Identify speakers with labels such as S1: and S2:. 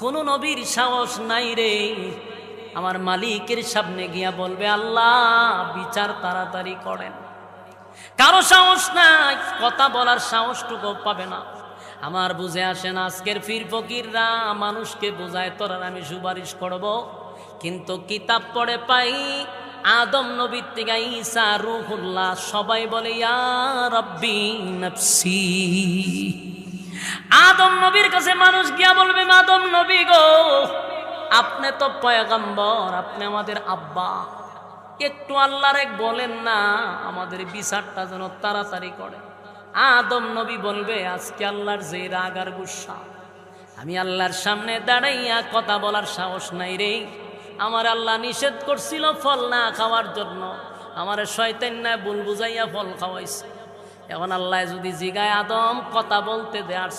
S1: কোন নবীর সাহস নাই রে আমার মালিকের সামনে গিয়া বলবে আল্লাহ বিচার তাড়াতাড়ি করেন। কারো সাহস নাই, কথা বলার সাহসটুকু পাবে না। আমার বুঝে আসে না, আজকের পীর ফকিররা মানুষকে বোঝায় তোর আর আমি সুপারিশ করব, কিন্তু কিতাব পড়ে পাই আদম নবীর থেকে ঈসা রূহুল্লাহ সবাই বলে ইয়া রাব্বি নাফসি। আদম নবীর কাছে মানুষ গিয়া বলবে আদম নবী গো, আপনি তো পয়গম্বর, আপনি আমাদের আব্বা, একটু আল্লাহর এক বলেন না আমাদের বিচারটা যেন তাড়াতাড়ি করে। আদম নবী বলবে আজকে আল্লাহর যে রাগ আর গুসা, আমি আল্লাহর সামনে দাঁড়াইয়া কথা বলার সাহস নাই রে। আমার আল্লাহ নিষেধ করছিল ফল না খাওয়ার জন্য, আমার শয়তান না ভুল বুঝাইয়া ফল খাওয়াইছে। এখন আল্লাহ যদি জিগায় আদম কথা বলতে দে, আর